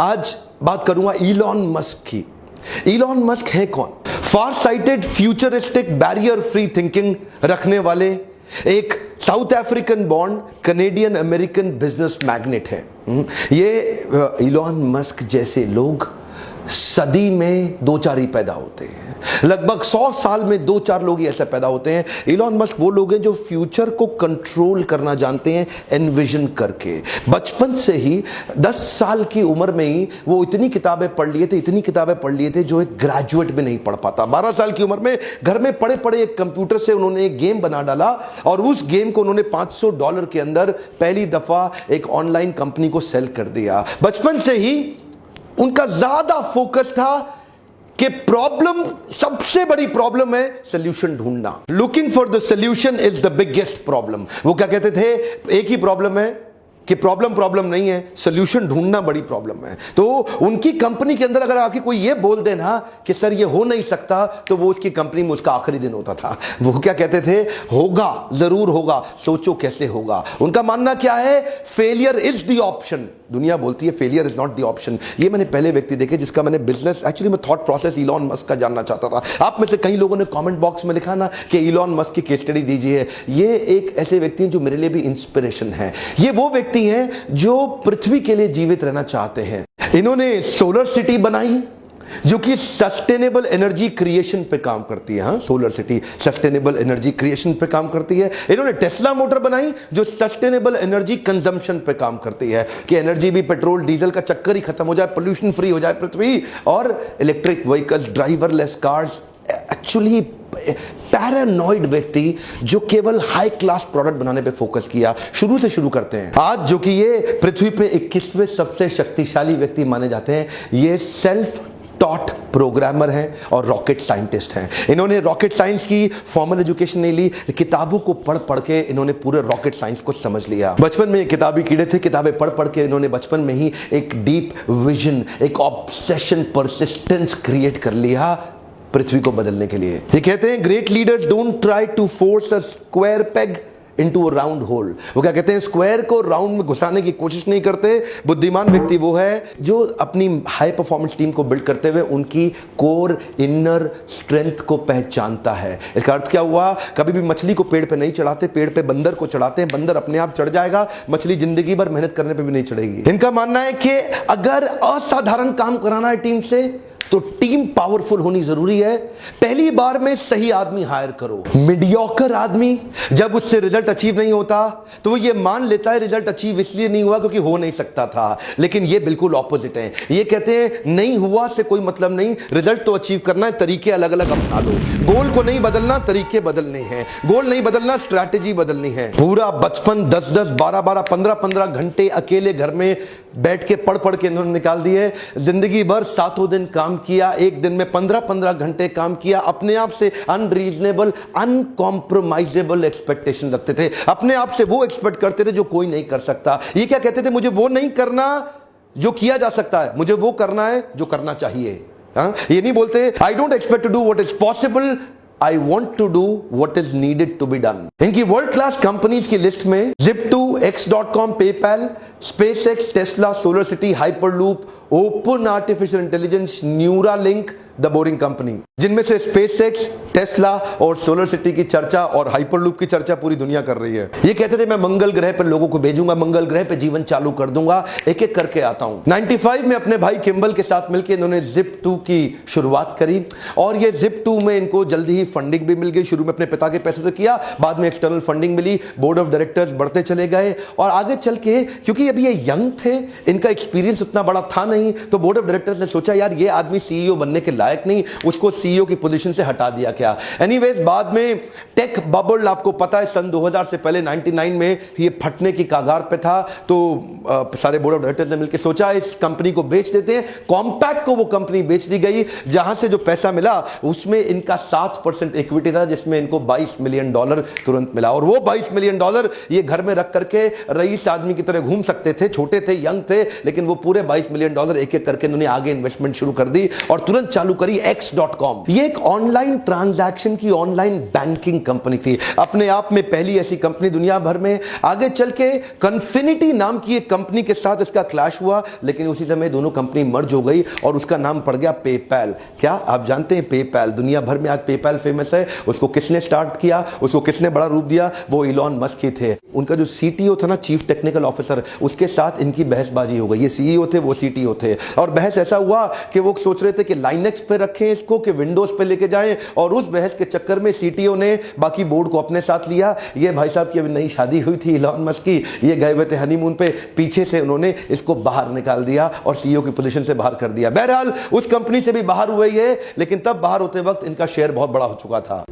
आज बात करूंगा इलॉन मस्क की। इलॉन मस्क है कौन? Far sighted, futuristic, barrier free thinking रखने वाले एक South African born Canadian American business magnate है। ये इलॉन मस्क जैसे लोग सदी में दो चार ही पैदा होते हैं। लगभग 100 साल में दो चार लोग ही ऐसे पैदा होते हैं। इलॉन मस्क वो लोग हैं जो फ्यूचर को कंट्रोल करना जानते हैं, एनविजन करके। बचपन से ही 10 साल की उम्र में ही वो इतनी किताबें पढ़ लिए थे जो एक ग्रेजुएट भी नहीं पढ़ पाता। 12 साल की उम्र में घर में पड़े पड़े एक कंप्यूटर से उन्होंने एक गेम बना डाला और उस गेम को उन्होंने $500 के अंदर पहली दफा एक ऑनलाइन कंपनी को सेल कर दिया। बचपन से ही उनका ज्यादा फोकस था कि प्रॉब्लम, सबसे बड़ी प्रॉब्लम है सॉल्यूशन ढूंढना। Looking for the solution is the biggest problem. वो क्या कहते थे? एक ही प्रॉब्लम है कि प्रॉब्लम नहीं है, सॉल्यूशन ढूंढना बड़ी प्रॉब्लम है। तो उनकी कंपनी के अंदर अगर आके कोई ये बोल दे ना कि सर ये हो नहीं सकता, तो वो उसकी कंपनी में उसका आखिरी दिन होता था। वो क्या कहते थे? होगा, जरूर होगा, सोचो कैसे होगा। उनका मानना क्या है? Failure is the option. दुनिया बोलती है failure is not the option. ये मैंने पहले व्यक्ति देखे जिसका मैंने बिजनेस, एक्चुअली मैं थॉट प्रोसेस इलॉन मस्क का जानना चाहता था। आप में से कई लोगों ने कमेंट बॉक्स में लिखा ना कि इलॉन मस्क की केस स्टडी दीजिए। ये एक ऐसे व्यक्ति हैं जो मेरे लिए भी इंस्पिरेशन है। ये वो व्यक्ति हैं जो पृथ्वी के लिए जीवित रहना चाहते हैं। इन्होंने सोलर सिटी बनाई जो कि सस्टेनेबल एनर्जी क्रिएशन पे काम करती है। Solar city sustainable energy creation पे काम करती है। इन्होंने टेस्ला मोटर बनाई जो सस्टेनेबल एनर्जी कंजम्पशन पे काम करती है कि एनर्जी भी पेट्रोल डीजल का चक्कर ही खत्म हो जाए, पोल्यूशन फ्री हो जाए पृथ्वी। और electric vehicles, driverless cars. Actually paranoid व्यक्ति जो केवल हाई क्लास प्रोडक्ट बनाने पे फोकस किया। शुरू से शुरू करते हैं। आज जो कि ये पृथ्वी पे 21वें सबसे शक्तिशाली व्यक्ति माने जाते हैं, ये सेल्फ टॉट प्रोग्रामर हैं और रॉकेट साइंटिस्ट हैं। इन्होंने रॉकेट साइंस की फॉर्मल एजुकेशन नहीं ली, किताबों को पढ़ पढ़ के इन्होंने पूरे रॉकेट साइंस को समझ लिया। बचपन में ये किताबी कीड़े थे, किताबें पढ़ पढ़ के इन्होंने बचपन में ही एक डीप विजन, एक ऑब्सेशन, परसिस्टेंस क्रिएट कर लिया पृथ्वी को बदलने के लिए। ये कहते हैं great leader don't try to force a square peg into a round hole. वो क्या कहते हैं? स्क्वायर को राउंड में घुसाने की कोशिश नहीं करते। बुद्धिमान व्यक्ति वो है जो अपनी हाई परफॉर्मेंस टीम को बिल्ड करते हुए उनकी कोर इनर स्ट्रेंथ को पहचानता है। इसका अर्थ क्या हुआ? कभी भी मछली को पेड़ पे नहीं चढ़ाते, पेड़ पे बंदर को चढ़ाते हैं। बंदर अपने आप चढ़ जाएगा, मछली जिंदगी भर मेहनत करने पे भी नहीं चढ़ेगी। इनका मानना है कि अगर असाधारण काम कराना है टीम से तो टीम पावरफुल होनी जरूरी है। पहली बार में सही आदमी हायर करो। मीडियोकर आदमी जब उससे रिजल्ट अचीव नहीं होता तो वो ये मान लेता है रिजल्ट अचीव इसलिए नहीं हुआ क्योंकि हो नहीं सकता था। लेकिन ये बिल्कुल ऑपोजिट है। ये कहते हैं नहीं हुआ से कोई मतलब नहीं, रिजल्ट तो अचीव करना है, तरीके अलग अलग अपना लो। गोल को नहीं बदलना, तरीके बदलने हैं। गोल नहीं बदलना, स्ट्रैटेजी बदलनी है। पूरा बचपन 10-10, 12-12, 15-15 घंटे अकेले घर में बैठ के पढ़ पढ़ के इन्होंने निकाल दिए। जिंदगी भर 7 दिन काम किया, एक दिन में 15-15 घंटे काम किया। अपने आप से अनरीजनेबल, अनकॉम्प्रोमाइजेबल एक्सपेक्टेशन रखते थे। अपने आप से वो एक्सपेक्ट करते थे जो कोई नहीं कर सकता। ये क्या कहते थे? मुझे वो नहीं करना जो किया जा सकता है, मुझे वो करना है जो करना चाहिए। ये नहीं बोलते I don't expect to do what is possible, I want to do what is needed to be done। इनकी वर्ल्ड क्लास कंपनीज की लिस्ट में Zip2, X.com, PayPal, SpaceX, Tesla, Solar City, Hyperloop, Open Artificial Intelligence, Neuralink, the boring company, जिनमें से SpaceX, Tesla और solar city की चर्चा और hyperloop की चर्चा पूरी दुनिया कर रही है। ये कहते थे मैं मंगल ग्रह पर लोगों को भेजूंगा, मंगल ग्रह पे जीवन चालू कर दूंगा। एक एक करके आता हूं। 95 में अपने भाई किम्बल के साथ मिलकर इन्होंने Zip2 की शुरुआत करी और ये Zip2 में इनको जल्दी ही फंडिंग भी मिल गई। शुरू में अपने पिता के पैसे से किया, बाद में एक्सटर्नल फंडिंग मिली, बोर्ड ऑफ डायरेक्टर्स बढ़ते चले गए और आगे चल के क्योंकि अभी ये यंग थे, इनका एक्सपीरियंस उतना बड़ा था नहीं, तो बोर्ड ऑफ डायरेक्टर्स ने सोचा यार ये आदमी सीईओ बनने के लायक नहीं, उसको सीईओ की पोजीशन से हटा दिया गया। एनीवेज बाद में टेक बबल, आपको पता है सन 2000 से पहले 99 में ये फटने की कगार पे था, तो सारे बोर्ड ऑफ डायरेक्टर्स ने मिलकर सोचा इस कंपनी को बेच देते हैं। कॉम्पैक्ट को वो कंपनी बेच दी गई, जहां से जो पैसा मिला उसमें इनका 7% इक्विटी था, जिसमें इनको $22 मिलियन तुरंत मिला। और वो $22 मिलियन ये घर में रख करके रईस आदमी की तरह घूम सकते थे, छोटे थे, यंग थे, लेकिन वो पूरे $22 मिलियन एक एक करके उन्होंने आगे इन्वेस्टमेंट शुरू कर दी और तुरंत चालू करी X.com। ये एक ऑनलाइन ट्रांजैक्शन की ऑनलाइन बैंकिंग कंपनी थी, अपने आप में पहली ऐसी कंपनी दुनिया भर में। आगे चल के कन्फिनिटी नाम की एक कंपनी के साथ इसका क्लैश हुआ, लेकिन उसी समय दोनों कंपनी मर्ज हो गई और उसका नाम पड़ गया पेपैल। क्या आप जानते हैं पेपैल, दुनिया भर में आज पेपैल फेमस है। उसको किसने स्टार्ट किया, उसको किसने बड़ा रूप दिया? वो इलॉन मस्क ही थे। उनका जो सीटीओ था ना, चीफ टेक्निकल ऑफिसर, उसके साथ इनकी बहसबाजी हो गई। ये सीईओ थे, वो सीटीओ थे, और बहस ऐसा हुआ कि वो सोच रहे थे कि लाइनेक्स पे रखें इसको कि विंडोज पे लेके जाएं, और उस बहस के चक्कर में सीटीओ ने बाकी बोर्ड को अपने साथ लिया। ये भाई साहब की अभी नई शादी हुई थी इलॉन मस्क की, ये गए हुए थे हनीमून पे, पीछे से उन्होंने इसको बाहर निकाल दिया और सीईओ की पोजीशन से बाहर कर दिया। बहरहाल उस कंपनी से भी बाहर हुए ये, लेकिन तब बाहर होते वक्त इनका शेयर बहुत बड़ा हो चुका था।